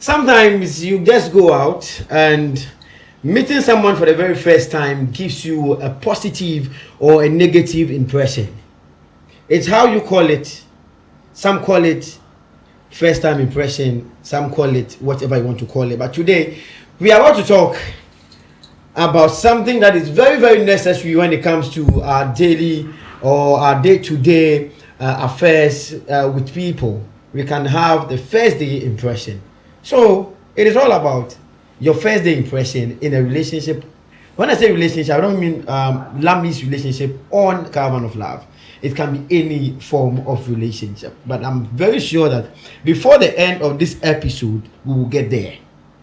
Sometimes you just go out and meeting someone for the very first time gives you a positive or a negative impression. It's how you call it. Some call it first time impression, some call it whatever you want to call it. But today, we are about to talk about something that is very, very necessary when it comes to our daily or our day-to-day affairs with people. We can have the first day impression. So, it is all about your first day impression in a relationship. When I say relationship, I don't mean Lami's relationship on Caravan of Love. It can be any form of relationship. But I'm very sure that before the end of this episode, we will get there.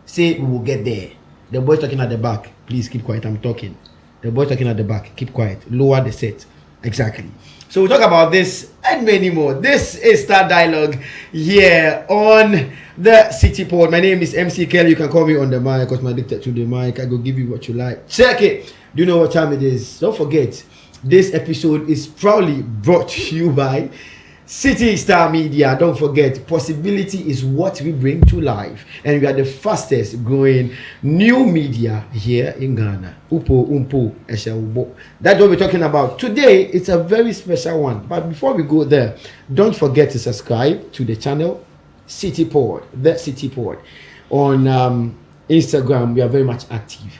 Say we will get there. The boy talking at the back, please keep quiet. I'm talking. The boy talking at the back, keep quiet. Lower the set. Exactly. So we'll talk about this and many more. This is Star Dialogue here on the City Port. My name is MC Kelly. You can call me on the mic because I'm addicted to the mic. I go give you what you like. Check it. Do you know what time it is? Don't forget, this episode is proudly brought to you by City Star Media. Don't forget, possibility is what we bring to life, and we are the fastest growing new media here in Ghana. Upo, umpo, esha. That's what we're talking about today. It's a very special one. But before we go there, don't forget to subscribe to the channel City Port, the City Port. On Instagram, we are very much active.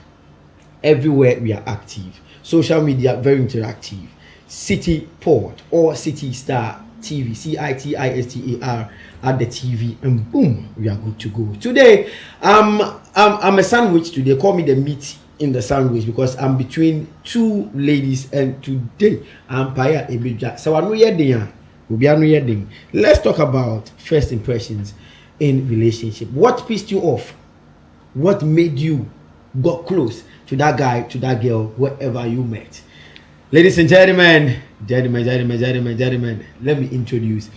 Everywhere we are active. Social media, very interactive. City Port or City Star TV, CITISTAR at the TV, and boom, we are good to go. Today, I'm a sandwich today. Call me the meat in the sandwich because I'm between two ladies, and today I'm Paya Ebija. So I know you're Let's talk about first impressions in relationship. What pissed you off? What made you got close to that guy, to that girl, wherever you met? Ladies and gentlemen, let me introduce.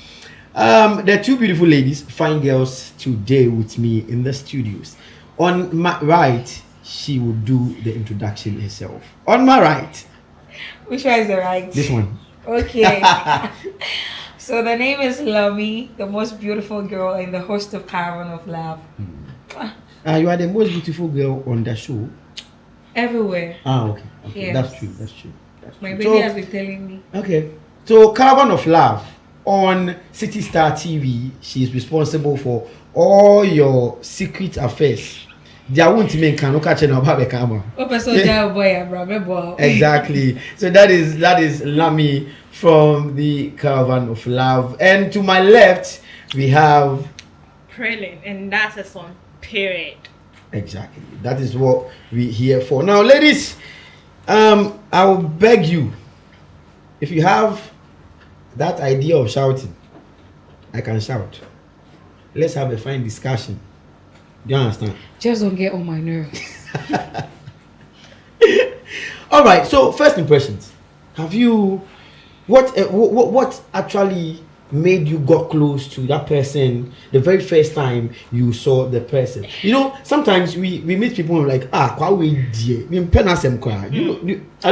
There are two beautiful ladies, fine girls, today with me in the studios. On my right, she will do the introduction herself. On my right. Which one is the right? This one. Okay. So the name is Lami, the most beautiful girl and the host of Caravan of Love. You are the most beautiful girl on the show. Everywhere. Okay. Yes. That's true. My baby has been telling me. Okay. So Caravan of Love on City Star TV, she is responsible for all your secret affairs. Exactly. So that is Lami from the Caravan of Love. And to my left, we have Prelin, and that's a song, period. Exactly. That is what we're here for. Now, ladies, I will beg you, if you have that idea of shouting, I can shout. Let's have a fine discussion. Do you understand? Just don't get on my nerves. All right. So, first impressions. Have you what actually made you got close to that person the very first time you saw the person? You know, sometimes we meet people and we're like, I don't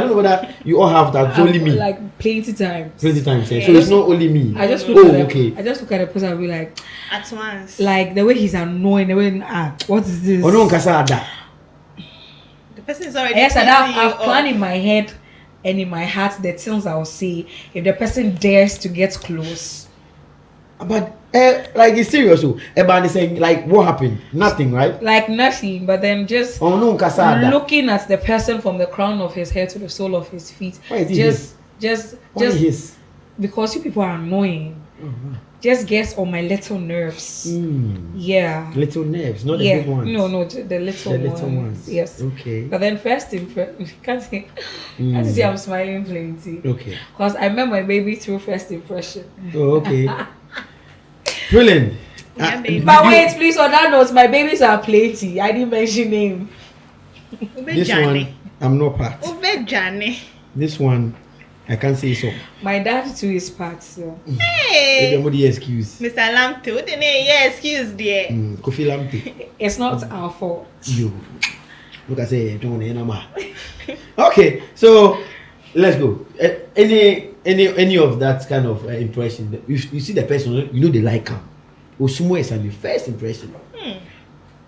know whether you all have that. It's only me. Like plenty times. So it's not only me. I just look at the person and be like, at once. Like the way he's annoying, the way what is this? Oh no, the person is already. Yes, and I've planned in my head and in my heart the things I'll say if the person dares to get close. But like it's serious. So everybody saying like what happened? Nothing, right? Like nothing, but then just looking at the person from the crown of his head to the sole of his feet. Why is just because you people are annoying. Mm-hmm. Just gets on my little nerves. Yeah. Little nerves, not the big ones. No, the little ones. Yes. Okay. But then first impression, can't see I'm smiling plenty. Okay. Because I met my baby through first impression. Oh, okay. Brilliant. But wait, please, on that note, my babies are plenty. I didn't mention name. This one, I'm not part. This one, I can't say so. My dad too is part, so. Hey! Excuse. Mr. Lamte, yeah, excuse dear. Kofi Lamte. It's not our fault. You. Look, I say, don't know. Okay, so let's go. Any of that kind of impression. You see the person, you know they like him. Osumo is the first impression.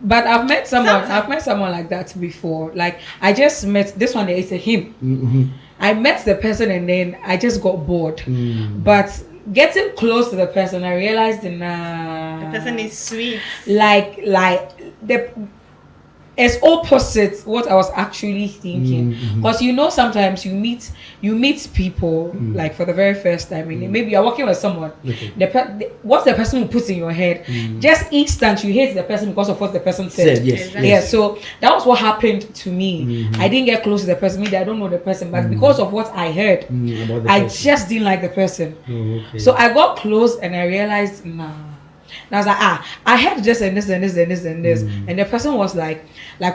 But I've met someone. Sometimes. I've met someone like that before. Like I just met this one. It's a him. Mm-hmm. I met the person and then I just got bored. But getting close to the person, I realized The person is sweet. like the it's opposite what I was actually thinking. Because you know sometimes you meet people like for the very first time and maybe you're working with someone. Okay. What the person will put in your head, just instant you hate the person because of what the person said. Yes. Exactly. Yeah, so that was what happened to me. I didn't get close to the person. Maybe I don't know the person, but because of what I heard, About the I person. just didn't like the person. Oh, okay. So I got close and I realized, nah. And I was like, I heard this and this and this and this and this. And the person was like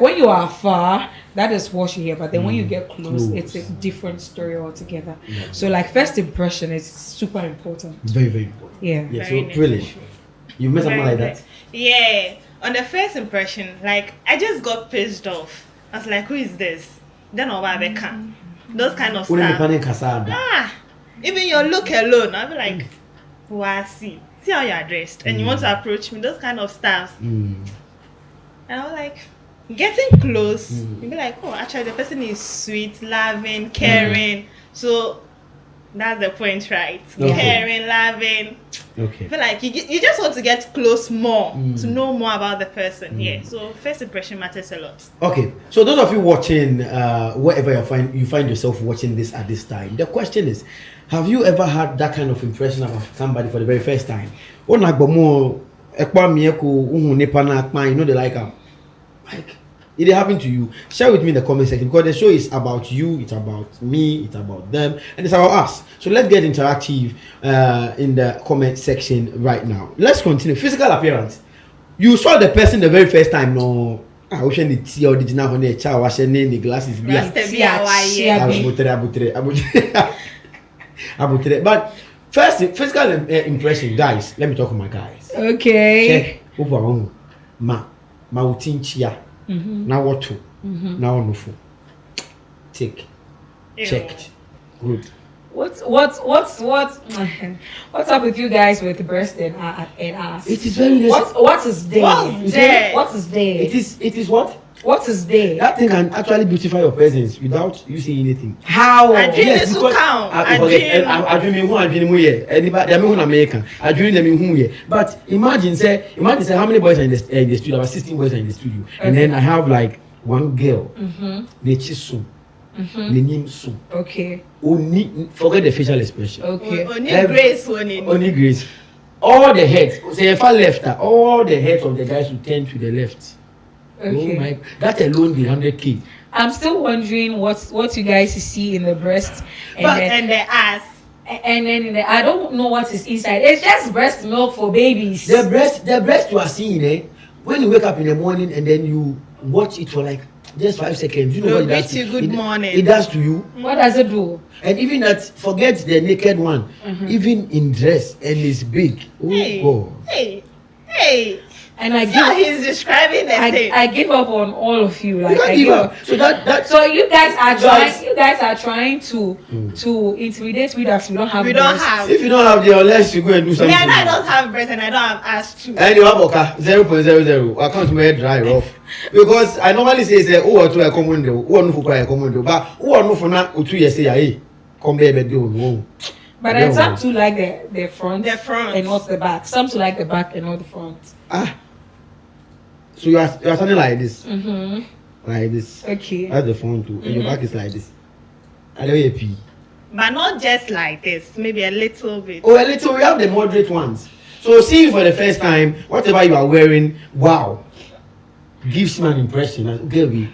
when you are far, that is what you hear. But then when you get close, it's a different story altogether. Yeah. So like first impression is super important. Very, very important. Yeah. Yeah, Very so nice. really, you met someone like Very that? Yeah. On the first impression, like I just got pissed off. I was like, who is this? Then over Becca. Those kind of When the stuff. panic casada. Even your look alone, I'll be like, wow, see how you're dressed. And you want to approach me, those kind of stuff. And I was like, getting close, you'll be like, oh, actually the person is sweet, loving, caring. So that's the point, right? Okay. Caring, loving. Okay. I feel like you just want to get close more to know more about the person. Yeah. So first impression matters a lot. Okay, so those of you watching, wherever you find yourself watching this at this time, the question is, have you ever had that kind of impression of somebody for the very first time? You know they like it happened to you. Share with me in the comment section because the show is about you, it's about me, it's about them, and it's about us. So let's get interactive in the comment section right now. Let's continue. Physical appearance. You saw the person the very first time, no? I wish the tea or the now the child was the glasses. But first, physical impression, guys. Let me talk to my guys. Okay. Check. Ma utinchia. Now what to? Now no food. Take. Checked. Good. What's up with you guys with breast and ass? It is very less. What is there? What's there? What is there? It is what? What is there? That thing can actually beautify your presence without you seeing anything. How? I dream Yes, this because will count. I dream who here. Anybody, I'm American. I dream them who here. But imagine say how many boys are in the studio? About 16 boys are in the studio, and then I have like one girl. Nechisu. Nenimsu. Okay. Only forget the facial expression. Okay. Only grace. All the heads. Say if I left her, all the heads of the guys will turn to the left. Okay. Oh my! That alone be 100K. I'm still wondering what you guys see in the breast And the ass. and then in the, I don't know what is inside. It's just breast milk for babies. The breast you are seeing, when you wake up in the morning and then you watch it for like just 5 seconds, you know what it does. Good morning. It does to you. What does it do? And even that, forget the naked one. Even in dress and it's big. Oh God. Hey. And I See how give he's describing the thing. I give up on all of you. Like You can't I give give up. So that So you guys are Guys. trying to intimidate me that we don't have We don't breasts. have. if you don't have the unless you go and do something. Yeah, and I don't have breast and I don't have ass too. And you have Oka 0.00. I can't make dry rough. Because I normally say, oh, to a common do, oh, no, for a common do, but oh, no, for not 2 years, say, come baby, do no. But then some to like the front, The front. and not the back. Some to like the back and not the front. So you are standing like this. Like this. Okay. That's the front too. And your back is like this. I don't hear pee. But not just like this. Maybe a little bit. Oh, a little, we have the moderate ones. So seeing for the first time, whatever you are wearing, wow, gives me an impression. Okay, we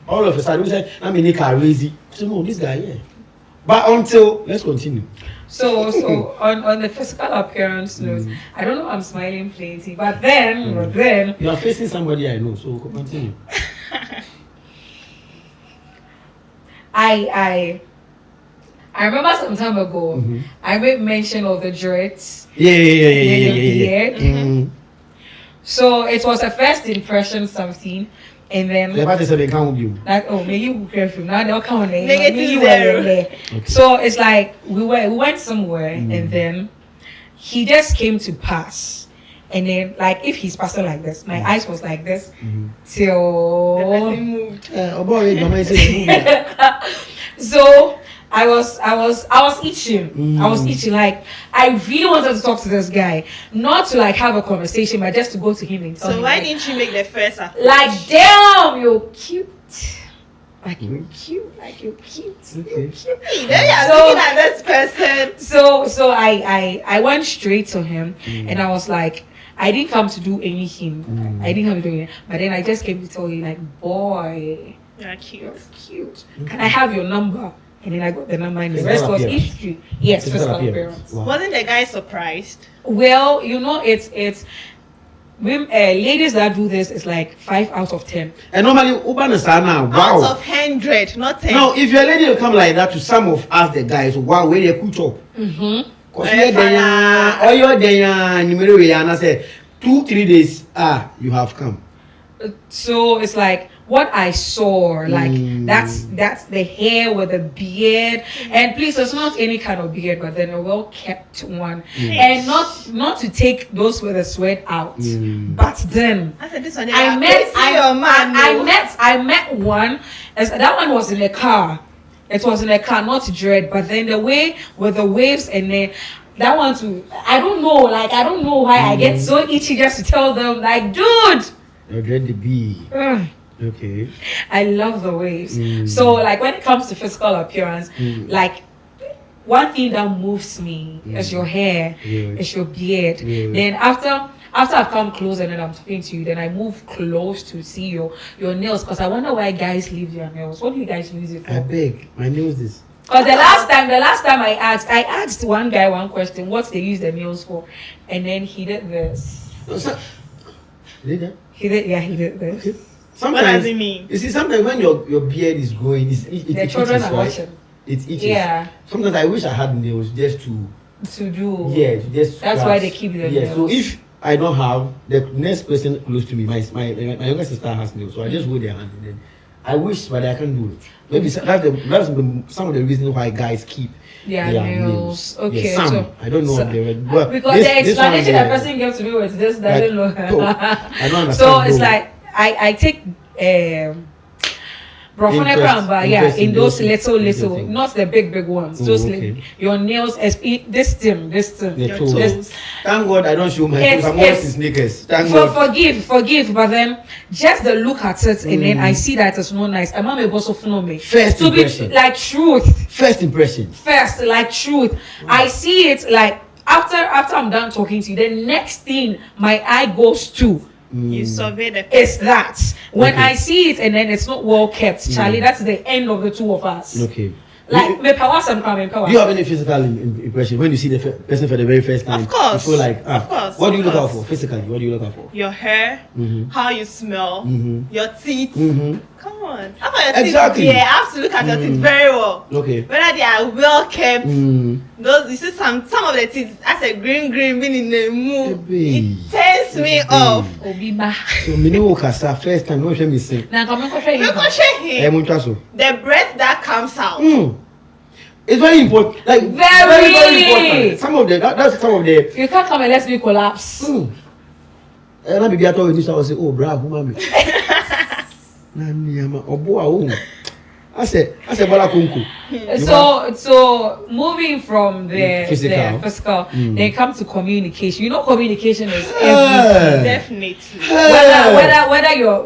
all of a sudden we said, I'm in a car crazy. So no, this guy, yeah. But until let's continue. So on the physical appearance note, I don't know I'm smiling plenty, but then You are facing somebody I know, so continue. I remember some time ago I made mention of the dreads. Yeah. So it was a first impression something, and then The party said they can't with you. like, oh, may you be careful now. They'll come on Negative zero. Okay. So it's like we went somewhere, and then he just came to pass, And then, like, if he's passing like this, my eyes was like this The till. person moved. Oh boy, mama said, So I was itching. I was itching. Like, I really wanted to talk to this guy, not to like have a conversation, but just to go to him and tell So him. why like, didn't you make the first approach? like, damn, you're cute. Like, you're cute. Like, you're cute. Okay. Then you're So- looking at this person. So I went straight to him and I was like, I didn't come to do anything. I didn't come to do anything. But then I just came to tell you, like, boy, You're cute. you're cute. Can I have your number? And then I got the number and the Physical rest was appearance. history. Yes, Physical physical appearance. appearance. Wow. Wasn't the guy surprised? Well, you know, it's women, ladies that do this is like 5 out of 10. And normally, Uber is now. Out Wow. of 100, not 10. Now, if your lady will come like that to some of us, the guys, wow, where they could chop. Mm-hmm. Cause you're there, or you're there, numero and I say 2-3 days. You have come. So it's like what I saw, like that's the hair with the beard, and please, it's not any kind of beard, but then a well kept one, and not to take those with the sweat out. But then I said this one. I met one. As that one was in a car. It was in a car, not dread. But then the way with the waves and then that one too. I don't know. Like I don't know why I get so itchy just to tell them. Like, dude. You're ready to be. Okay. I love the waves. So like when it comes to physical appearance, like one thing that moves me is your hair, is your beard. Then after I've come close and then I'm talking to you, then I move close to see your nails, because I wonder why guys leave their nails. What do you guys use it I for? beg. My nails is. Because the last time I asked one guy one question, what they use the nails for, and then he did this. He did this. Okay. What Sometimes, does it mean? you see, sometimes when your beard is growing, The children are watching. It itches. Yeah. Sometimes I wish I had nails just to. To do. Yeah, to just. That's why they keep their Yeah. So nails. if I don't have, the next person close to me, my younger sister has nails, so I just hold their hand and then I wish, but I can't do it. Maybe that's some of the reasons why guys keep Yeah, their nails. Okay, Yeah, some. so I don't know so- what they were. But because this the one, explanation yeah, that person gave to me was this doesn't look. I don't understand. So it's like I take Brofone Interest yeah, in those things. little, not the big ones. Oh, Those okay. your nails, this thing. the Your toes. toes. Thank God I don't show my It's- toes. I'm always it's- in sneakers. Thank God. Forgive, but then just the look at it, and then I see that it's not nice. I'm not able to know me. First To be impression. like truth. First impression. First, like truth. I see it like after I'm done talking to you, the next thing my eye goes to You survey the is that. When Okay. I see it and then it's not well kept, Charlie, that's the end of the two of us. Okay. Like, me power some coming power. Do you have any physical impression when you see the person for the very first time? Of course. You feel like, Of course, what do you of look out course. for physically? What do you look out for? your hair, Mhm. how you smell, Mhm. your teeth. Mhm. Come on. How about your Exactly. teeth? Yeah, I have to look at your teeth very well. Okay. Whether they are well kept. Mm. Those, you see some of the teeth as a green being in the moon. Baby. It turns me off. Obiba. So me no kasa first time no shame me say. Now come on, question Look you. at him. Mo twa so. The breath that comes out. It's very important. Like Very. important. Some of the that's some of the You can't come and let me collapse. And I be at all this I was say, oh bravo mommy. Na niama obo a o. I said bala konko. So moving from the physical, then come to communication. You know, communication is everything. Definitely.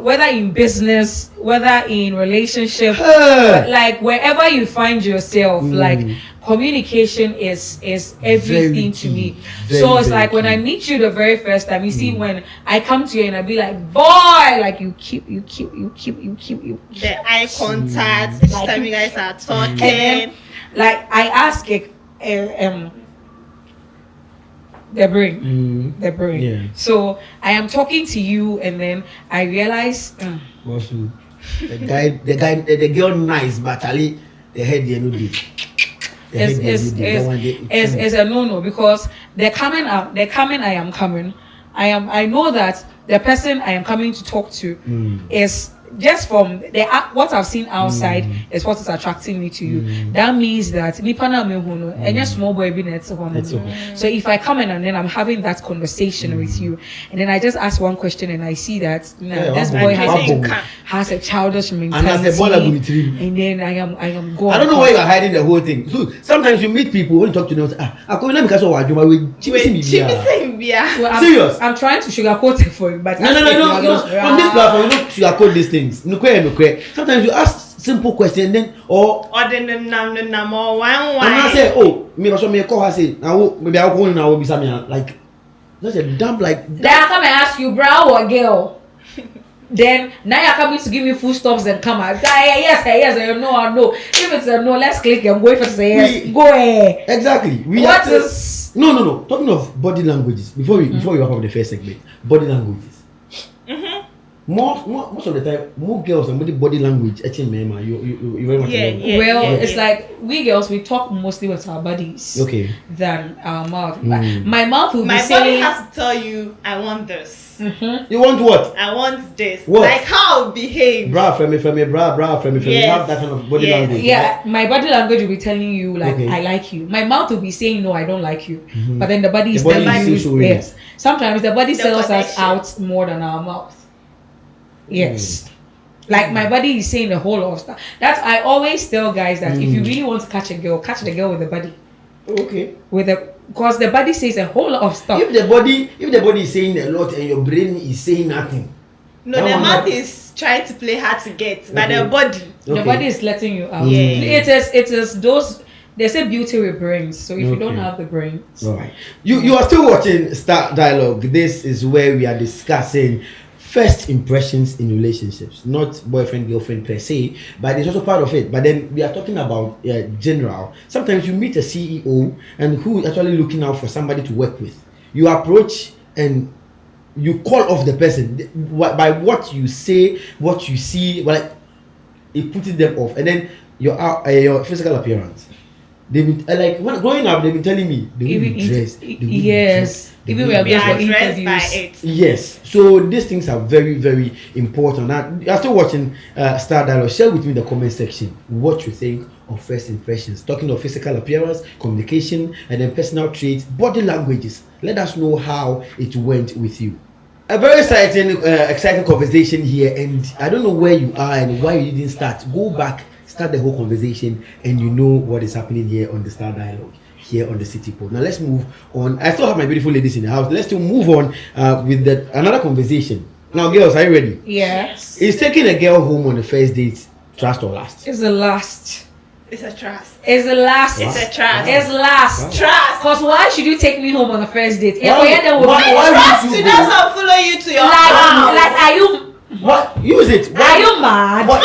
Whether in business, whether in relationship, like wherever you find yourself, like communication is everything Very to me. key. So it's Very like when key. I meet you the very first time, you see when I come to you and I be like, boy, like you keep. The eye contact. Each Like- time you guys are talking. And then, like I ask it, the brain. The brain. Yeah. So I am talking to you, and then I realize Also, the girl nice, but Ali, the head they no dey. The head they no dey. That one dey- is a no because they're coming out. They're coming. I am coming. I know that the person I am coming to talk to is just from what I've seen outside is what is attracting me to you. That means that and your small boy being at home. So if I come in and then I'm having that conversation with you, and then I just ask one question and I see that this boy has a childish mentality, and then I am going. I don't know why you are hiding the whole thing. So sometimes you meet people when you talk to them, I go in because of what you serious. I'm trying to sugarcoat it for you, but no. On this platform, you don't sugarcoat these things. No. Sometimes you ask simple question then or then one. And I say, oh, me also me call her say, now maybe I'll go in now be something like that's a dump like that. Then I come and ask you, bro or girl. Then now you're coming to give me full stops and come out. Yes, no. If it's a no, let's click and go. If it's a yes, go ahead. Exactly. What is no. Talking of body languages, before we wrap up the first segment, body languages. Most of the time, more girls and with body language. You very much. It's like we girls we talk mostly with our bodies. Okay. Than our mouth. My mouth will be my saying. My body has to tell you, I want this. You want what? I want this. What? Like how I'll behave. Bra from me. You have that kind of body language. Yeah, right? my body language will be telling you like I like you. My mouth will be saying no, I don't like you. But then the body is telling you yes. Sometimes the body sells us out more than our mouth. Yes. Like my body is saying a whole lot of stuff. That's I always tell guys that if you really want to catch a girl, catch the girl with the body. Okay. Because the body says a whole lot of stuff. If the body is saying a lot and your brain is saying nothing. No, the mouth is trying to play hard to get, but the body is letting you out. Yeah. It is those they say beauty with brains. So if you don't have the brains. All right. You are still watching Star Dialogue. This is where we are discussing first impressions in relationships, not boyfriend girlfriend per se, but it's also part of it. But then we are talking about general. Sometimes you meet a CEO and who is actually looking out for somebody to work with. You approach and you call off the person by what you say, what you see, like it puts them off. And then your physical appearance. They've been growing up. They've been telling me they will be dressed. Yes, even we are dressed by it. Yes, so these things are very, very important. Now, after watching Star Dialogue, share with me in the comment section what you think of first impressions. Talking of physical appearance, communication, and then personal traits, body languages. Let us know how it went with you. A very exciting conversation here, and I don't know where you are and why you didn't start. Go back. Start the whole conversation and you know what is happening here on the Star Dialogue here on the City Port. Now let's move on. I still have my beautiful ladies in the house. Let's still move on with another conversation. Now girls, are you ready? Yes. Is taking a girl home on the first date trust or last? It's the last. It's a trust. It's the last. It's a trust. It's last. Trust. Because why should you take me home on the first date? Why trust to know some follow you to your house. Like are you what? Use it. Are you mad? Why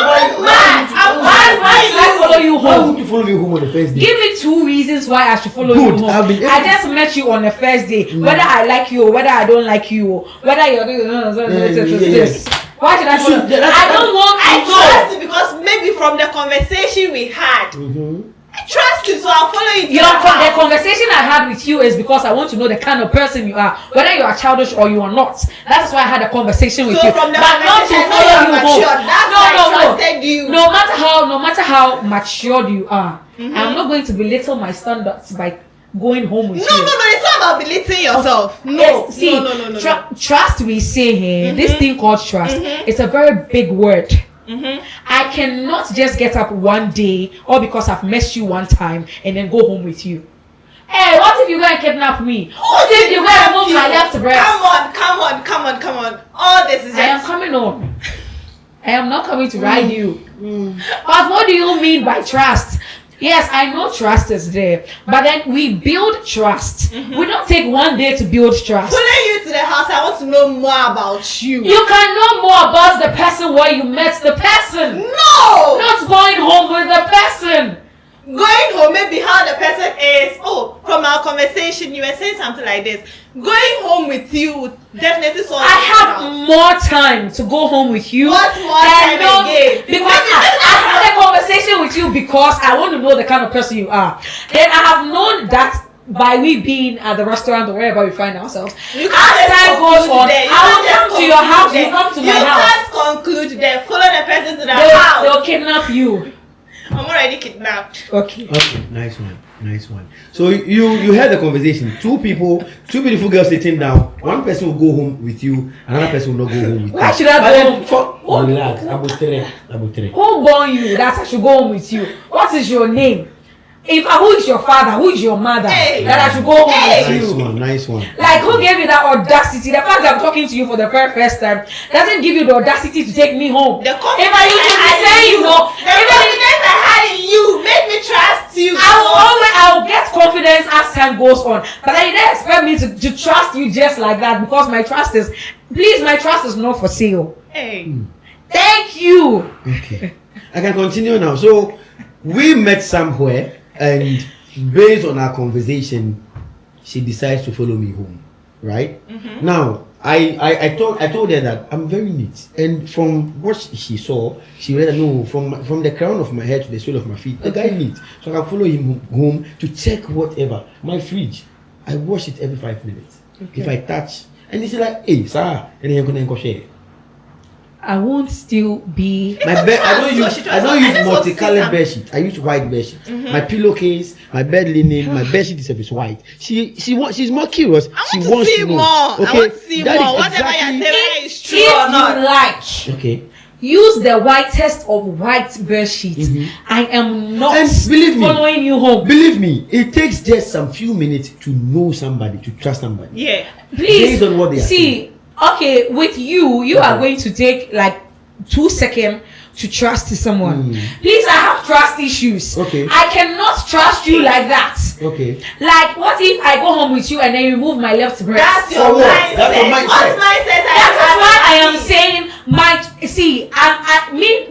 I follow you home? Why would you follow me home on the first date? Give me 2 reasons why I should follow you home. I just met you on the first day. Whether I like you or whether I don't like you or whether you're this. Why should I follow? I don't want to know. I trust you because maybe from the conversation we had. I trust you, so I'll follow you. The conversation I had with you is because I want to know the kind of person you are, whether you are childish or you are not. That's why I had a conversation with you. From the but not to follow you home. No. No matter how matured you are, I'm not going to belittle my standards by going home with you. No, it's not about belittling yourself. No. Trust we say here. This thing called trust. It's a very big word. I cannot just get up one day or because I've messed you one time and then go home with you. Hey, what if you go and kidnap me? What if you go and move my left breast? Come on. All this is just... I am coming on. I am not coming to ride you. But what do you mean by trust? Yes, I know trust is there, but then we build trust. We don't take one day to build trust. Pulling you to the house, I want to know more about you. You can know more about the person where you met the person. No! Not going home with the person. Going home, maybe how the person is. Oh, from our conversation, you were saying something like this. Going home with you, definitely so. I have more time to go home with you. What more time again? Because I had a conversation with you because I want to know the kind of person you are. Then I have known that by we being at the restaurant or wherever we find ourselves. As time goes on, I will come to your house, you come to my house. You can't conclude there. Follow the kidnap you. I'm already kidnapped. Okay. Okay, nice one. So you heard the conversation. Two beautiful girls sitting down. One person will go home with you, another person will not go home with you. Why should I go home? Relax. Abutere. Who born you that I should go home with you? What is your name? Who is your father? Who is your mother? Hey. That I should go home with you? Nice one. Like, who gave you that audacity? The fact that I'm talking to you for the very first time doesn't give you the audacity to take me home. The If confidence I used to be saying, you know, the confidence I had in you made me trust you. I'll get confidence as time goes on. But you don't expect me to trust you just like that, because my trust is not for sale. Hey. Thank you. Okay. I can continue now. So we met somewhere, and based on our conversation, she decides to follow me home. Right? Now, I told her that I'm very neat, and from what she saw, she read that no, from the crown of my head to the sole of my feet, the guy neat. So I can follow him home to check whatever. My fridge, I wash it every 5 minutes. Okay. If I touch, and he's like, hey, sir, and then I'm gonna share. I won't still be. My bed, I don't use just want to multicolored see bed sheet. I use white bed sheet. My pillowcase, my bed linen, my bed sheet is white. She's more curious. I want to see more. I want to see That is more. Whatever exactly- you're saying is true If or not. you like, Okay. use the whitest of white bed sheets. I am not And believe me, following you home. Believe me, it takes just some few minutes to know somebody, to trust somebody. Yeah. Please Based on what they are see. Okay, with you are going to take like 2 seconds to trust someone. Please, I have trust issues. Okay. I cannot trust you like that. Okay. Like, what if I go home with you and then remove my left breast? That's your For what? mindset. That's your mindset. What mindset That is why I am having? saying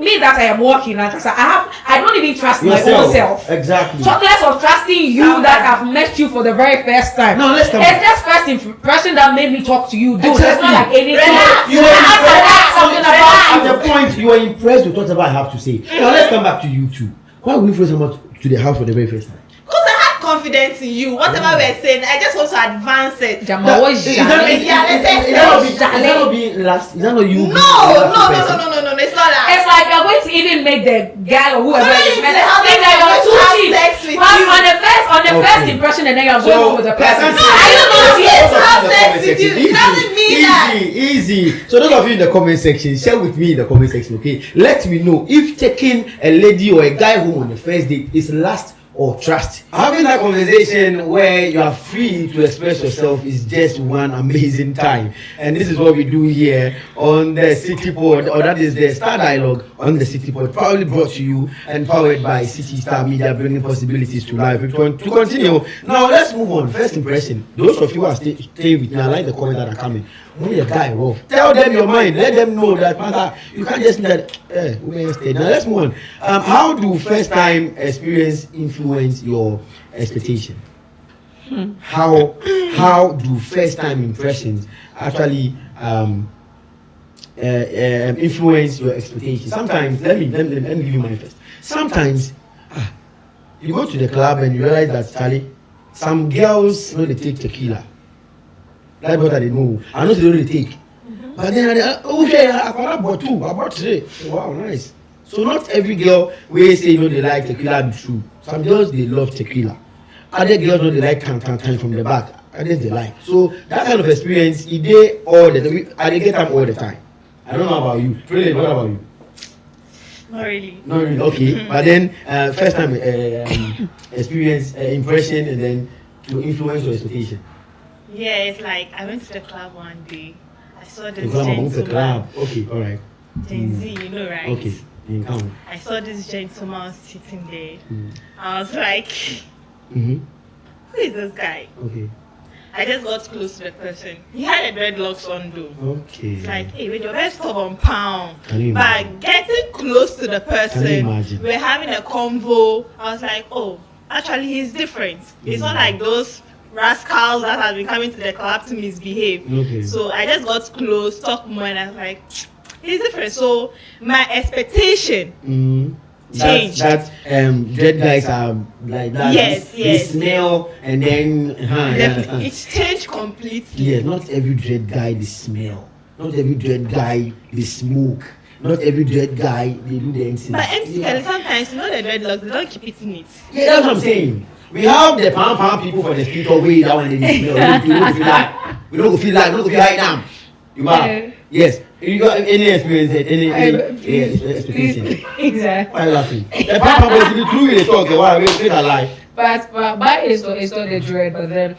me that I am working like I don't even trust my own self. Exactly. Talk less of trusting you that have met you for the very first time. No, let's come It's back. just first impression that made me talk to you. Dude, it's Exactly. not like anything. Relax. You were After that, something At about the point you were impressed with whatever I have to say. Now let's come back to you two. Why would you follow someone to the house for the very first time? Because I had confidence in you. Whatever we're saying, I just want to advance it. Jama, what is Is that? that not being last? Is that not you? No, it's not that. It's like you're going to even make the guy or whoever So you you met say how think they that you're want to too have cheap. sex with Because you. on the first Okay. impression, and then you're So, going home with the person. person- No, are you not Yes, here? have sex with you. It doesn't mean that. Easy. So those of you in the comment section, share with me in the comment section, okay? Let me know if taking a lady or a guy home on the first date is lust or trust. Having that conversation where you are free to express yourself is just one amazing time. And this is what we do here on the City Pod, or that is the Star Dialogue on the City Pod, proudly brought to you and powered by City Star Media, bringing possibilities to life. To continue, now let's move on. First impression. Those of you who are staying with me, I like the comments that are coming. When you're a guy, rough, tell them your mind. Let them know that matter. You can't just be that. Women stay. Now let's move on. How do first time experience influence your expectation? How do first time impressions actually influence your expectations? Sometimes let me give you mine first. Sometimes you go to the club and you realize that Charlie, some girls they take tequila. That's what I know. I know they don't take. But then I bought 2, I bought 3. Wow, nice. So not every girl will say they like tequila be true. Some girls they love tequila. Other girls they like can from the back. Others they like. So that kind of experience, they get them all the time. I don't know about you. Really, what about you? Not really. Not really. Okay. But then first time experience, impression, and then to influence your expectation. Yeah, it's like I went to the club one day. I saw this The club. gentleman. Okay, all right. Gen Z, you know, right? Okay. You can count. I saw this gentleman sitting there. I was like, Mm-hmm. who is this guy? Okay. I just got close to the person. He had a dreadlocks on though. Okay. It's like, hey, with your best stubborn pound. Can you But imagine? getting close to the person, Can you imagine? we're having a convo. I was like, oh, actually, he's different. It's not like those rascals that have been coming to the club to misbehave. Okay. So I just got close, talked more, and I was like, he's different. So my expectation changed. That dread guys are like that. Yes, They yes. smell and then It's changed completely. yeah, not every dread guy they smell. Not every dread guy they smoke. not every dread guy they do the NC. But MCL sometimes you know the dreadlocks they don't keep it neat. Yeah, that's what I'm saying. We have the palm people for the street away that one. We don't feel like. We don't feel like now. You are. Yes. You got any experience? Any experience? Exactly. Why are you laughing? The palm people is true. They talk. Why we a lie? But it's not the dread. But then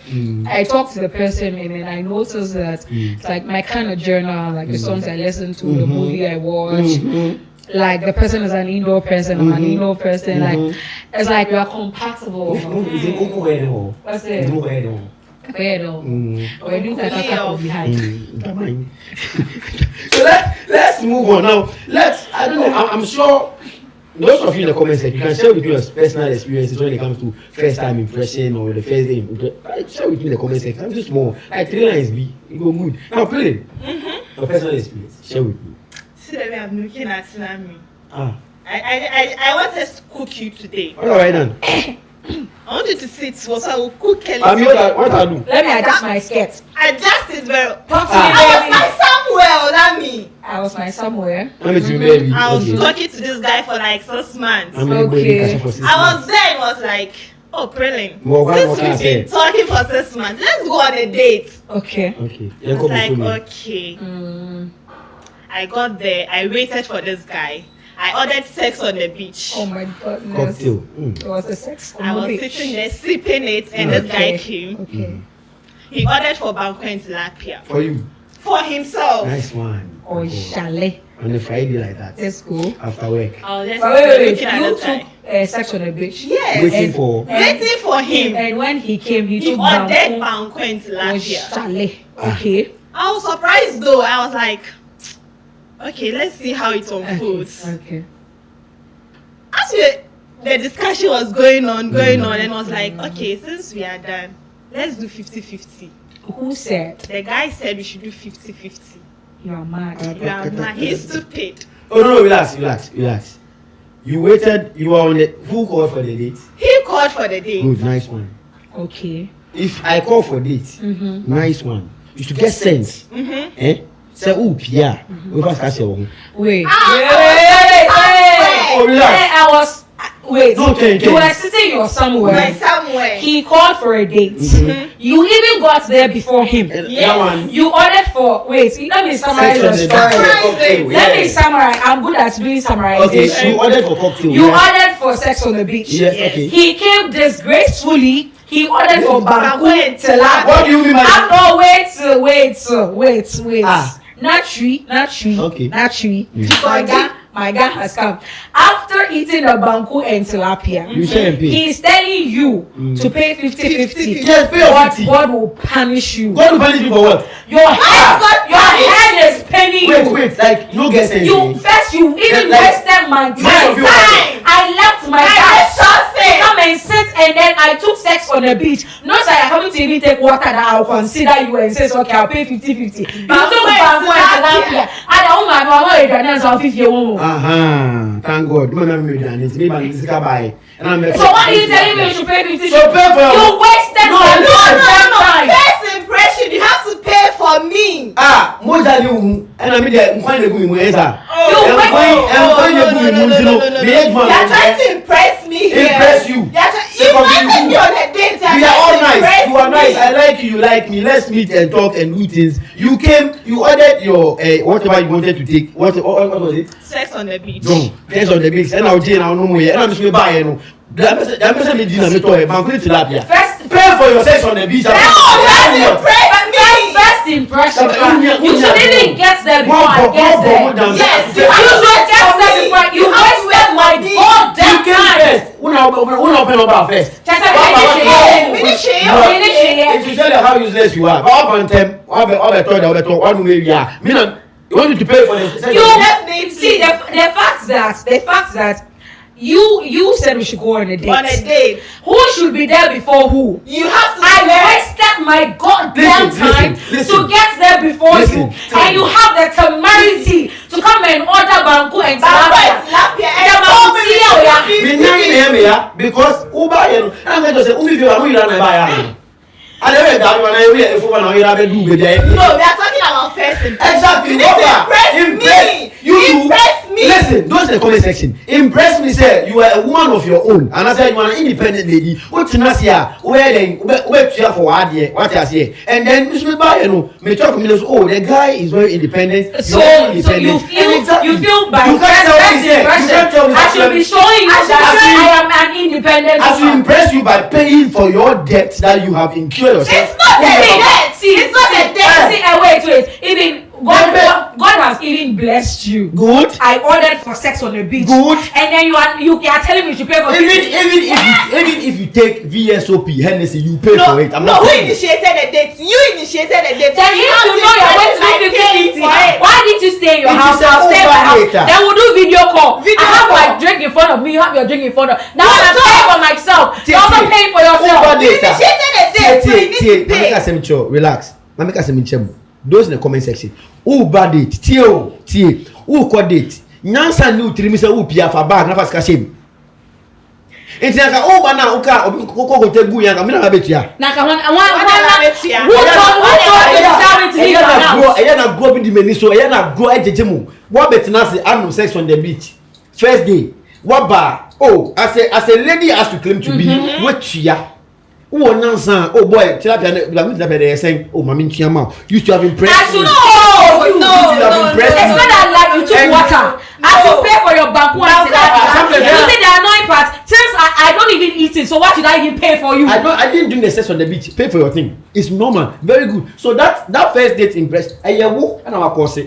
I talk to the person and then I notice that it's like my kind of journal, like the songs I listen to, the movie I watch. Like the person is an indoor person, I'm an indoor person. Like it's like we are compatible. What's it? We're doing that behind. So let's move on now. I don't know. I'm sure those of you in the comments section, you can share with me your personal experiences when it comes to first time impression or the first day. Share with me in the comment section. I'm just more like 3 lines be. You go good. Now play. Your personal experience. Share with me. See the way I'm looking at Lami. I want us to cook you today. All right then. I want you to sit so I will cook Kelly. What I do? Let me adjust my skirt. Adjust it well. Talk to I me, was my Samuel, Lami. I was my somewhere. Let me do baby. I was talking to this guy for like 6 months. Okay. I was there and was like, oh, brilliant. Since we've been talking for 6 months, let's go on a date. Okay. I was like, okay. I got there. I waited for this guy. I ordered sex on the beach. Oh my goodness. Cocktail. It was a sex on I the was beach. sitting there sipping it, and this guy came. Okay. He ordered for Banco and Tilapia. For you. For himself. Nice one. Oh, chalet. On a Friday like that. Let's go. After work. I was just But wait, looking at you this guy. took sex on the beach? Yes. Waiting for. Waiting for him. And when he came, he He took ordered Banco. Banco and Oh, Tilapia. chalet. Okay. I was surprised though. I was like, okay, let's see how it unfolds. Okay. As the discussion was going on, and I was like, okay, since we are done, let's do 50-50. Who said? The guy said we should do 50-50. You are mad. You are mad. He's stupid. Oh no, relax. You waited, you were on the who called for the date? He called for the date. Good, nice one. Okay. If I call for date, nice one. You should get sense. Eh? Say Pierre. We pass cash your Wait. Oh, relax. I was. Wait. Okay. You were sitting somewhere. Somewhere. He called for a date. You even got there before him. That one. You ordered for. Wait. Let me summarize your story. Let me summarize. I'm good at doing summarization. Okay, you ordered for cocktail. You ordered for sex on the beach. Yes, okay. He came disgracefully. He ordered for Banco Tilapia. What do you mean by that? No, wait. Not tree. Okay. Not tree. My guy has come. After eating the Banco and Tilapia, You say and pay. he's telling you to pay 50-50. Yes, pay your 50. God will punish you. God will punish you for what? Your head is paining you. Wait, like no get sense. You even Like, wasted my most time. of you are- I left my house to come and sit, and then I took sex on the beach. Not that I haven't even take water that I'll consider you and say, okay, I'll pay 50-50. You took Banco and Tilapia. I don't know, I'm not ready to 50 Thank God. Man, I'm made an it's me man this guy buy. And I'm So what are you telling me you should pay 50? So pay for You wasted my time. First impression, you have to pay for me. Moja you and I mean the nkwan go mu esa. You are trying to impress me here. Impress you. You wanted me on a date. We are all nice. You are nice. I like you. You like me. Let's meet and talk and do things. You came. You ordered your whatever you wanted to take. What was it? Sex on the beach. No. Sex on the beach. And I'll tell you no more. And I'm just buy no. That person me dinner me to Banco Tilapia. First, pay for your sex on the beach. First impression. You should even get there before I get there. Yes, You should get there before you wasted my goddamn time. Una open up first. If If you tell them how useless you are, up on them, one way we are. Me not. You want me to pay for the sex? You see the fact that you said we should go on a date. On a date. Who should be there before who? You have to. I wasted my goddamn time to get there before you, and you have the temerity to come and order Banco and Tilapia. Because Uber, I'm going to say, Uber, you are not buy. I I never got one. I will for one. I will do with No, we are talking about first impression. Exactly. Impress me. Impress me. Listen, those in the comment section. Impress me, say you are a woman of your own, and I said you are an independent lady. What's in Asia? Where to for what I say? And then Mr. Bayano, me talk to me. Oh, the guy is very independent. So you feel by first impression, I should be showing you that I am an independent I should impress you by paying for your debt that you have incurred yourself. It's not a debt. It's not a debt. Wait. Even God has even blessed you. Good. I ordered for sex on the beach. Good. And then you are telling me to pay for Even if you take VSOP Hennessy, you pay for it. Who initiated the date? You initiated the date. Then you know you're going to be 50-50. Why did you stay in your house? I'll stay in my house. Then we'll do video call. I have my drink in front of me. You have your drink in front of. Now I'm paying for myself. You're also paying for yourself. You initiated the date, so you need to pay. Relax. Those in the comment section. Who bad date? Tie. Who call date? Nyansa new three say who pia for bag na pass shame. Enti nka o ba na uka ko tegu yanga me na betua. Na ka one who told to leave my house? Eya na grow bi di meni so eya na grow ejeje mu. What betna say anu sex on the beach. First day. What ba? Oh, as a lady has to claim to be wetua. Oh, Nansan, oh boy, tilapia saying, oh, Mammy Chiama, you should have impressed me. No. It's not that like you took water. I should pay for your bank one. You see the annoying part. Since I don't even eat it, so why should I even pay for you? I didn't do the sex on the beach. Pay for your thing. It's normal. Very good. So that first date impressed. I will and our course.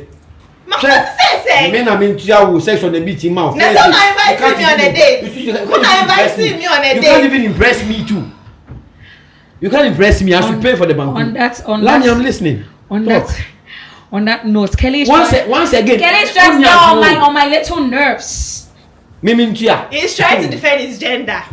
Men are mean to sex on the beach in mouth. Now, don't invite me on a date. You can't even impress me too. You can't impress me. I should pay for the bank. I'm listening. On that note, Kelly. Once again. Kelly stressed me on my little nerves. He's trying to defend his gender.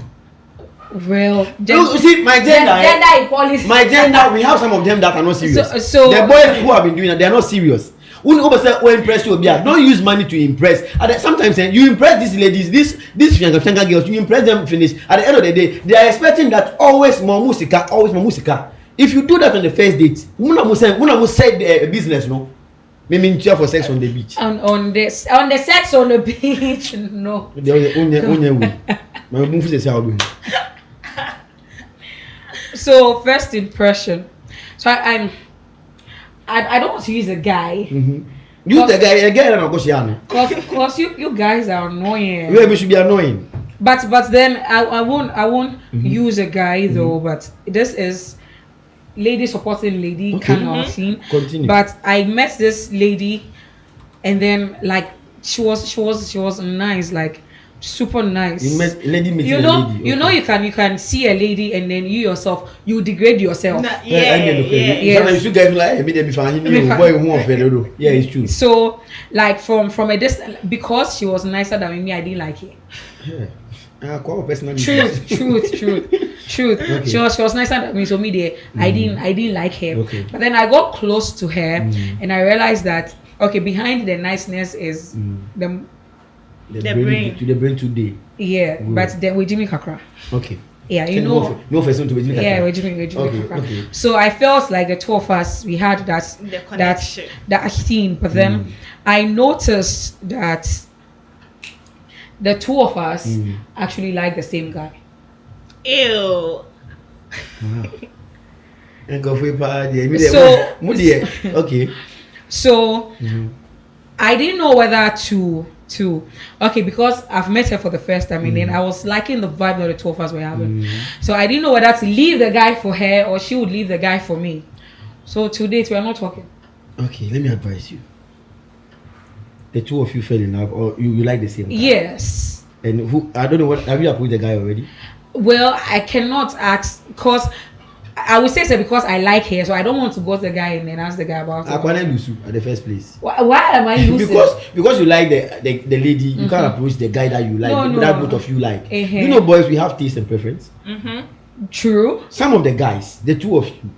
Well, you see, my gender equality. My gender. We have some of them that are not serious. So the boys who have been doing it, they are not serious. Impress you. Don't use money to impress. Sometimes you impress these ladies, these younger girls, you impress them finish. At the end of the day, they are expecting that always more musica. If you do that on the first date, muna say business, no. Maybe cheer for sex on the beach. On the sex on the beach, no. So first impression. So I don't want to use a guy. Mm-hmm. Use the guy, because you guys are annoying. We should be annoying. But then I won't use a guy though. But this is lady supporting lady kind of thing. Continue. But I met this lady, and then like she was nice, like super nice. You met lady meeting you know, a lady. You know you can see a lady and then you yourself you degrade yourself. Yeah. Sometimes you guys like me be fine. Yeah, it's true. So like from a distance, because she was nicer than me, I didn't like it. Yeah. Truth. Okay. She was nicer than me, so me there I didn't like her. Okay. But then I got close to her and I realized that behind the niceness is the brain. To the brain today. Yeah, but then with Jimmy Kakra. Okay. Yeah, you know. No person to Jimmy Kakra. Yeah, with Jimmy Kakra. Okay. So I felt like the two of us, we had that theme. But then I noticed that the two of us actually like the same guy. Ew. Okay. So I didn't know whether to because I've met her for the first time and then I was liking the vibe that the two of us were having. So I didn't know whether to leave the guy for her or she would leave the guy for me. So to date we are not talking. Okay, let me advise you. The two of you fell in love or you like the same guy? Yes. And who I don't know what have you approached the guy already? Well, I cannot ask because I would say so because I like her, so I don't want to go to the guy and then ask the guy about it. I can't lose you at the first place. Why am I losing? because you like the lady, you can't approach the guy that you like, that both of you like. You know, boys, we have taste and preference. True. Some of the guys, the two of you,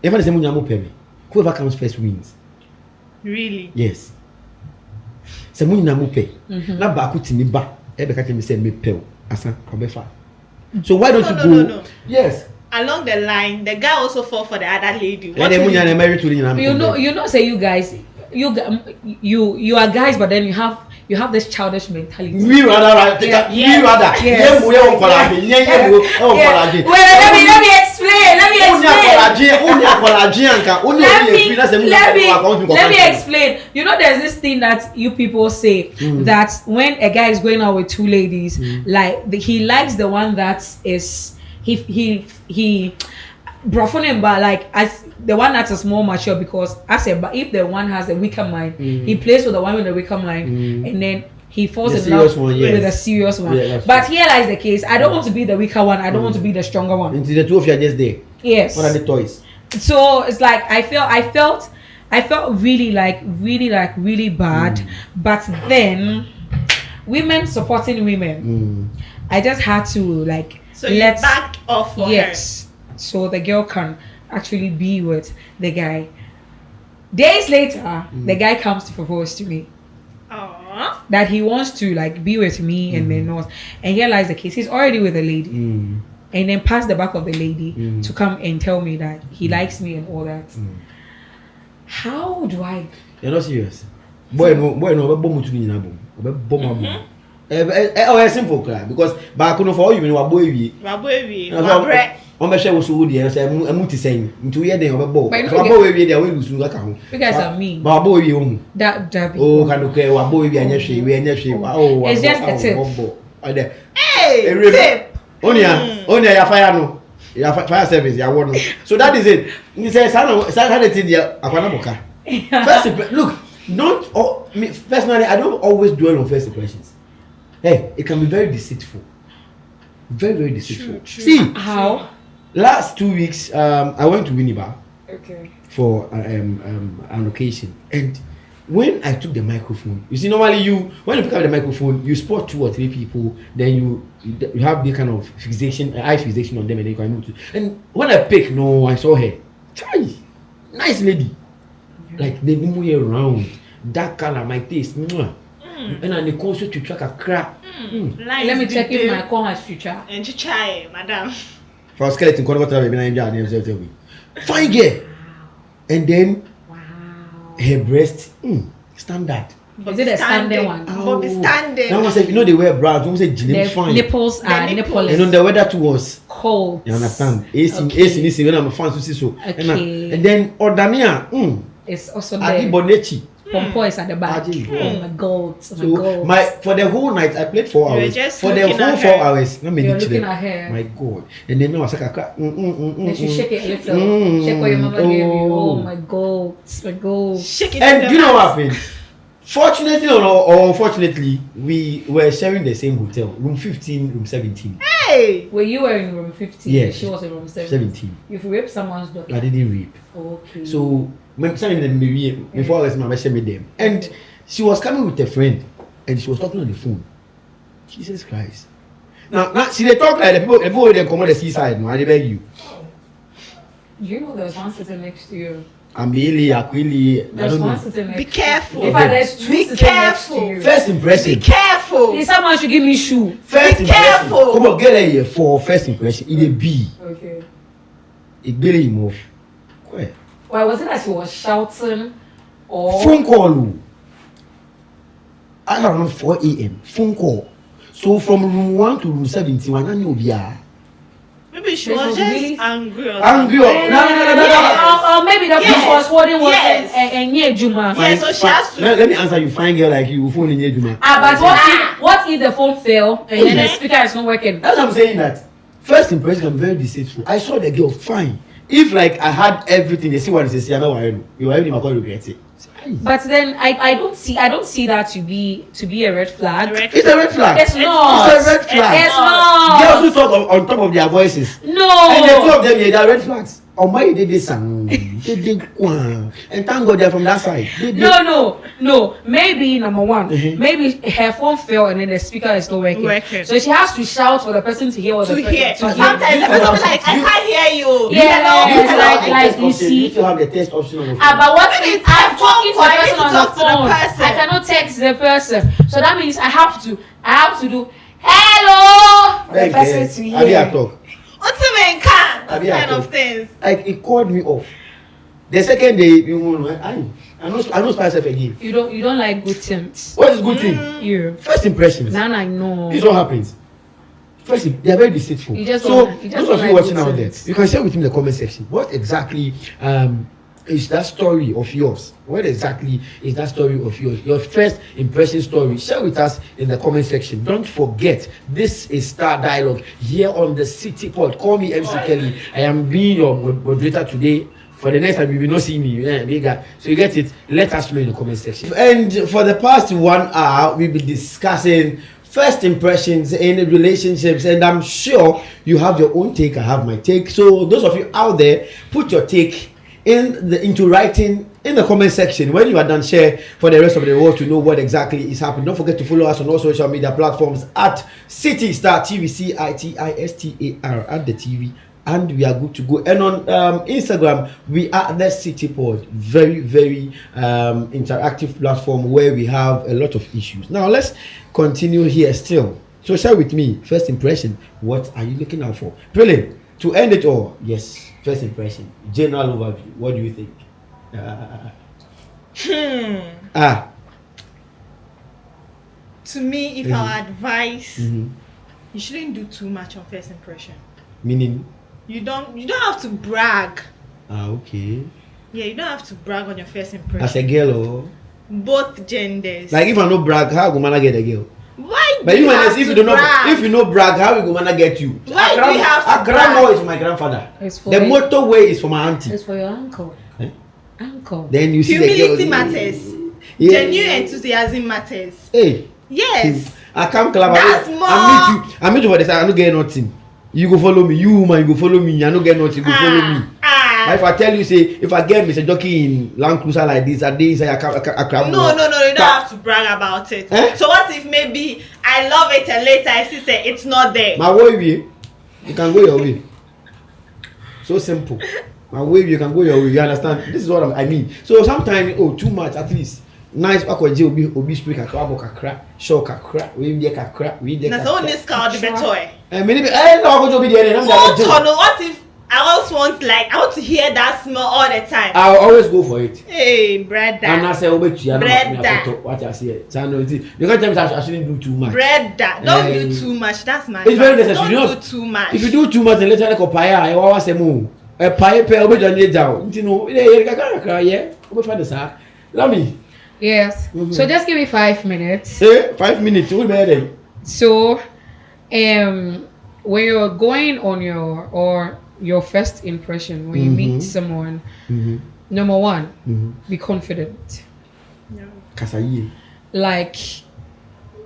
even the same whoever comes first wins. Really? Yes. Semu nyinamu pe. Na ba ku timi ba. E be ka timi say me pe o. Asa obefa. So why don't you go? No. Yes. along the line, the guy also fall for the other lady. And then when you're married to you know, say you guys, you are guys, but then you have this childish mentality. We rather right. Yeah. We rather. Yes. Wait, let me explain. Let me explain. You know, there's this thing that you people say that when a guy is going out with two ladies, like he likes the one that is he brofoning, but like as the one that is more mature, because I said, but if the one has a weaker mind, he plays with the one with the weaker mind, and then he falls in love with a serious one. Yeah, but here lies the case. I don't want to be the weaker one. I don't want to be the stronger one. Until the two of you are just there. Yes. What are the toys? So it's like I felt really bad. But then women supporting women. I just had to like so you backed off for her. So the girl can actually be with the guy. Days later, the guy comes to propose to me. Aww. That he wants to like be with me and then not. And here lies the case. He's already with a lady. And then pass the back of the lady to come and tell me that he likes me and all that. How do I? You're not serious. Boy, no, bomb to me, bomb. Oh, simple cry because back on for you, you are boy. On the show was so dear, I'm multi saying into year day of a bow. But boy, we are going to account. You guys are mean. But boy, you that oh, can okay, what boy, we are she, oh, it's just a tip. Hey, only a fire no. Fire service, ya want. So that is it. He says, first, look, personally, I don't always dwell on first impressions. Hey, it can be very deceitful. Very, very deceitful. True. See, how? Last 2 weeks, I went to Winneba for an occasion. And when I took the microphone, you see, normally when you pick up the microphone, you spot 2 or 3 people, then you have the kind of eye fixation on them, and then you can move to. And when I pick, I saw her. Nice lady. Like, they move around. Dark color, my taste. And then the concert to track a crap. Let me check if my con has future. And you try, madam. For skeleton, fine girl. And then her breast, standard. Is it a standing one? Standing. Now I said, they wear bras. Don't say fine. Nipples are nipples. And on the weather too was cold. You understand? AC, when I'm a fan to see so. Okay. And then Ordania, it's also Adi there. Bonechi. Pompo is at the back. Oh my god. So for the whole night I played 4 hours. For the whole 4 hours, you're looking at her. My god. And then now I was like, and she shake it a little. Shake what your mother gave you. Oh my god. My god. Shake it. And you know what happened? Fortunately or unfortunately, we were sharing the same hotel, room 15, room 17. Hey! Well, you were in room 15. Yes. She was in room 17. You've raped someone's daughter. I didn't rape. Okay. So before I was my best with them, and she was coming with a friend, and she was talking on the phone. Jesus Christ! Now see they talk like the people they come on the seaside. No, I beg you. You know there's one sitting next to you. Aquili, I don't know. Be careful. In fact, there's 2 sitting next to you. First impression. Be careful. Please, someone should give me shoe. First Be impression. careful. Come on, get a here for first impression. It a B. Okay. It barely move. Where? Why was it that she was shouting or Phone call. I don't know 4 a.m. Phone call. So from room 1 to room 17, I know Maybe she was just really angry. Angry. Or maybe the person was holding was and Juma. Yeah, so she has to. Let me answer you. Fine girl like you, phone in Juma. But what if the phone fell and then the speaker is not working? That's what I'm saying. That first impression I'm very deceitful. I saw the girl fine. If like I had everything, they see what they say. I know you already might regret it. But then I don't see that to be a red flag. It's a red flag. It's not. It's a red flag. It's not. Girls who talk on top of their voices. No. And the 2 of them, they are red flags. Oh my, they did some. They did and thank God they're from that side. No. Maybe number one, maybe her phone fell and then the speaker is not working. So she has to shout for the person to hear what the hear. Sometimes the person will be like, I can't hear you. Yeah, like you see. You have the text option on the phone. But what if I'm talking to the person on the phone? person. I cannot text the person. So that means I have to do hello. The person to hear. Talk. What's the main car? Those Abi, I kind of thought- things. Like it called me off. The second day, I don't spice myself again. You don't like good things. What is good thing? You. First impressions. Now I know. This is what happens. First, they are very deceitful. You just So, don't- you just those don't of you like watching good out there, things. you can share with me in the comment section. What exactly is that story of yours? What exactly is that story of yours? Your first impression story. Share with us in the comment section. Don't forget, this is Star Dialogue here on the City Pod. Call me MC Kelly. I am being your moderator today. For the next time, you will not see me. Bigger. So you get it. Let us know in the comment section. And for the past 1 hour, we've been discussing first impressions in relationships, and I'm sure you have your own take. I have my take. So those of you out there, put your take into writing in the comment section. When you are done, share for the rest of the world to know what exactly is happening. Don't forget to follow us on all social media platforms at City Star TV, CITISTAR at the TV. And we are good to go. And on Instagram, we are the City Pod. Very, very interactive platform where we have a lot of issues. Now, let's continue here still. So share with me, first impression. What are you looking out for? Brilliant. To end it all, yes, first impression. General overview. What do you think? To me, if I advise, Mhm. you shouldn't do too much on first impression. Meaning? You don't have to brag. Okay. Yeah, you don't have to brag on your first impression. As a girl, or Both genders. like if I no brag, how go man get a girl? Why But do you even have if to you don't know, brag? if you know brag, how we go man get you? Why do you have to A grandma brag? is for my grandfather. It's for The you. motorway is for my auntie. It's for your uncle. Eh? Uncle. Then you see the Humility girl. matters. Yeah. Genuine enthusiasm matters. Hey, Yes. I come club. That's I more- meet you. I meet you for the side. I don't get nothing. You go follow me. You man, you go follow me. I don't get nothing. You go follow me. But if I tell you, say, if I get Mr. Jockey in Land Cruiser like this, I did say I can't. No, you don't have to brag about it. Eh? So what if maybe I love it and later I see say it's not there? My way, you can go your way. So simple. My way, you can go your way. You understand? This is what I mean. So sometimes, too much at least. Nice. Akwaje obi speak kakra abo kakra, show kakra, we dey kakra, we dey. Na so this called the better. Many no akwaje obi dey. What if I always want I want to hear that smell all the time? I'll always go for it. Hey, brother. And I say, Brother. what I say. You can't tell me I shouldn't do too much. Brother, don't do too much. That's my It's very advice. necessary. Don't do too much. If you do too much, then later like paya, I want say more. A paya pe obi don dey down. You know, yeah. Obi find the sir. Love me. Yes. Mhm. So just give me 5 minutes. 5 minutes. We better. So, when you're going on your first impression when you meet someone, number one, be confident. No. Kasaye. Like,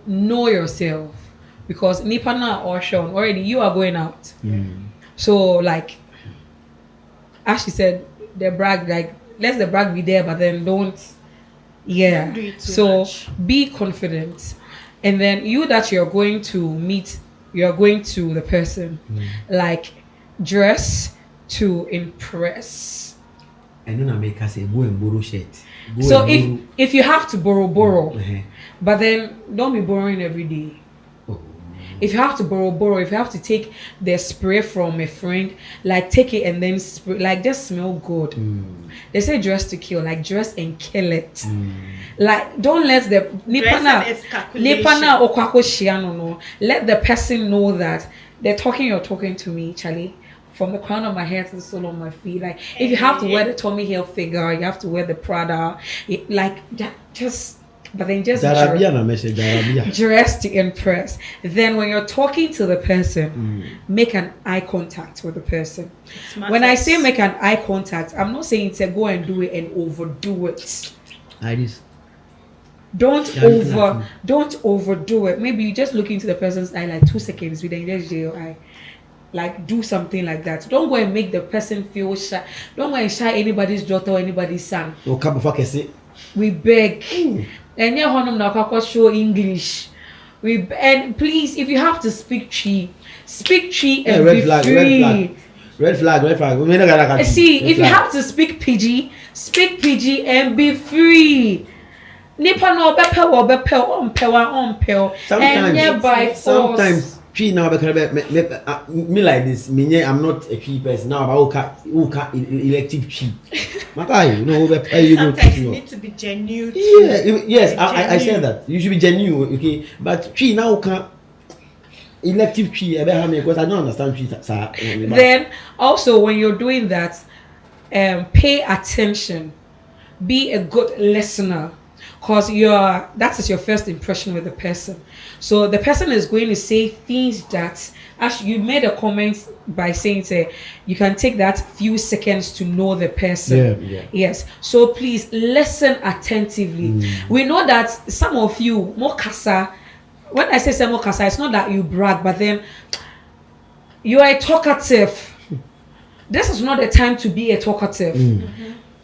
know yourself, because nipa na or Sean already you are going out. So like, as she said, the brag, like, let the brag be there, but then don't. Yeah. Don't do it too So much. be confident, and then you that you're going to meet, you're going to the person, like, dress to impress. I know na make us say go and borrow shirt. Go So and if you have to borrow, borrow. but then don't be borrowing every day. If you have to borrow, if you have to take the spray from a friend, like, take it and then spray, like, just smell good. They say dress to kill, like, dress and kill it. Like, don't let the Dressing is calculation. let the person know that you're talking to me, Charlie, from the crown of my head to the sole of my feet. Like, if you have to wear the Tommy Hilfiger, you have to wear the Prada, but then just Darabia na message Darabia. dress to impress. Then when you're talking to the person, make an eye contact with the person. When I say make an eye contact, I'm not saying to go and do it and overdo it. Like this. Don't overdo it. Maybe you just look into the person's eye like 2 seconds, then you just your eye. Like, do something like that. Don't go and make the person feel shy. Don't go and shy anybody's daughter or anybody's son. O come before say. We beg. And yeah, honum na kwakwa show English. And please, if you have to speak Chi and red be flag, free. Red flag. We not gonna catch See, red if you flag. have to speak PG and be free. Nipa no bepe. And yeah, by force. Sometimes Tree now me like this. Me, I'm not a tree person now. About who can elective tree. My guy, you know, sometimes you need to be genuine. Yeah, yes, I said that. You should be genuine, okay? But tree now can elective tree. Because I don't understand tree. Then also when you're doing that, pay attention. Be a good listener. Because that is your first impression with the person. So the person is going to say things that, as you made a comment by saying you can take that few seconds to know the person. Yeah. Yes. So please listen attentively. We know that some of you, more kasa, when I say some more kasa, it's not that you brag, but then you are a talkative. This is not the time to be a talkative.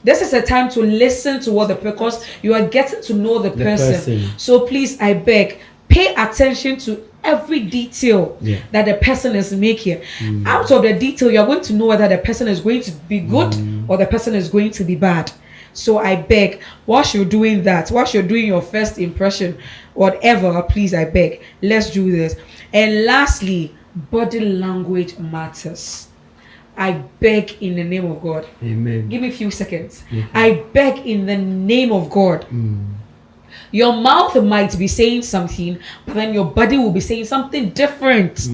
This is a time to listen to what because you are getting to know the person. So please, I beg, pay attention to every detail that the person is making. Out of the detail, you're going to know whether the person is going to be good or the person is going to be bad. So I beg, whilst you're doing that, whilst you're doing your first impression, whatever, please, I beg, let's do this. And lastly, body language matters. I beg in the name of God. Amen. Give me a few seconds. I beg in the name of God. Your mouth might be saying something, but then your body will be saying something different.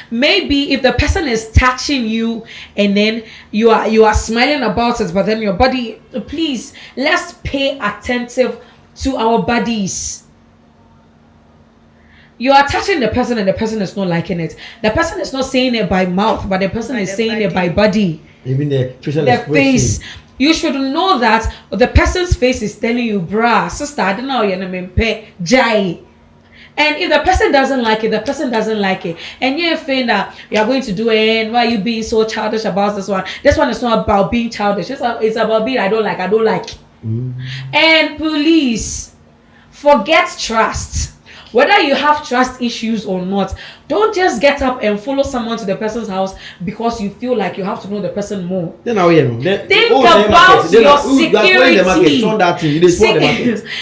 Maybe if the person is touching you and then you are smiling about it, but then your body, please, let's pay attentive to our bodies. You are touching the person and the person is not liking it. The person is not saying it by mouth, but the person is saying it by body. Even the facial expression. Face. You should know that the person's face is telling you, bruh, sister, I don't know, jai. And if the person doesn't like it, the person doesn't like it. And you're saying that you're going to do it, and why are you being so childish about this one? This one is not about being childish. It's about being I don't like. And please, forget trust. Whether you have trust issues or not, don't just get up and follow someone to the person's house because you feel like you have to know the person more. Think about your security.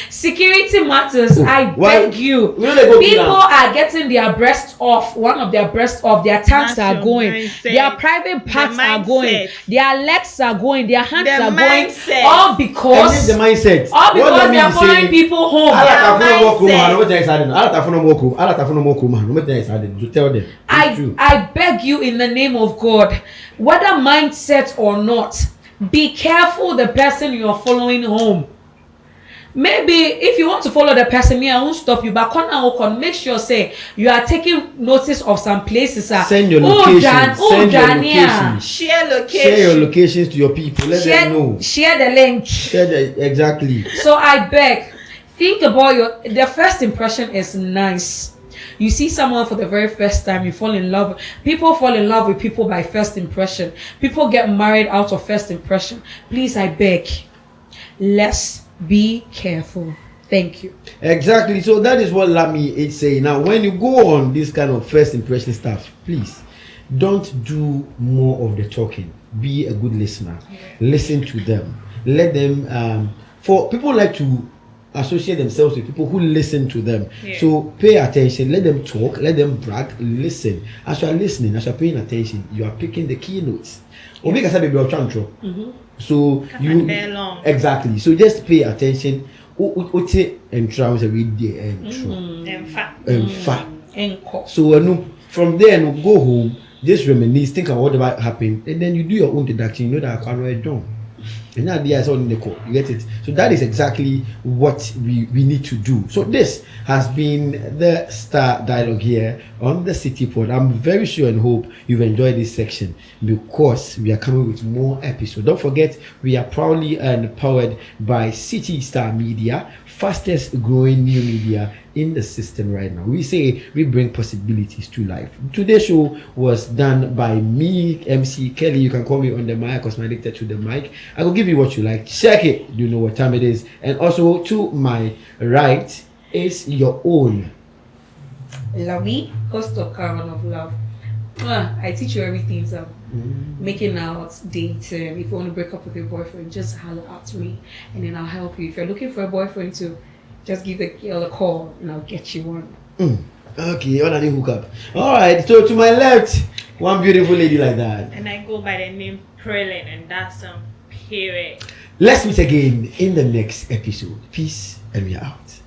Security matters. I beg you. People are getting their breasts off. One of their breasts off. Their tanks are going. Their private parts are going. Their legs are going. Their hands are going. All because the mindset. All because they are following people home. To tell them. I beg you in the name of God, whether mindset or not, be careful the person you are following home. Maybe if you want to follow the person, I won't stop you, but make sure say you are taking notice of some places. Send your location. Share your locations to your people. Let them know. Share the link. Exactly. So I beg, think about the first impression is nice. You see someone for the very first time, you fall in love. People fall in love with people by first impression. People get married out of first impression. Please, I beg, let's be careful. Thank you. Exactly. So that is what Lami is saying. Now, when you go on this kind of first impression stuff, please don't do more of the talking. Be a good listener. Listen to them. Let them. For people like to associate themselves with people who listen to them. So pay attention, let them talk, let them brag, listen. As you are listening, as you are paying attention, you are picking the keynotes. So you exactly. So just pay attention. So from there, go home, just reminisce, think about what happened, and then you do your own deduction. You know that I already done. And that idea is all in the core. You get it? So that is exactly what we need to do. So this has been the Star Dialogue here on the City Pod. I'm very sure and hope you've enjoyed this section because we are coming with more episodes. Don't forget, we are proudly powered by City Star Media, fastest growing new media in the system right now. We say we bring possibilities to life. Today's show was done by me, MC Kelly. You can call me on the mic because I'm addicted to the mic. I will give you what you like. Check it. You know what time it is. And also to my right is your own Lami, host of Caravan of Love. I teach you everything. So making out, dating. If you want to break up with your boyfriend, just holler out to me and then I'll help you. If you're looking for a boyfriend too, just give the girl a call and I'll get you one. Okay, all I need hook up. All right. So to my left, one beautiful lady like that. And I go by the name Prelin, and that's period. Let's meet again in the next episode. Peace, and we are out.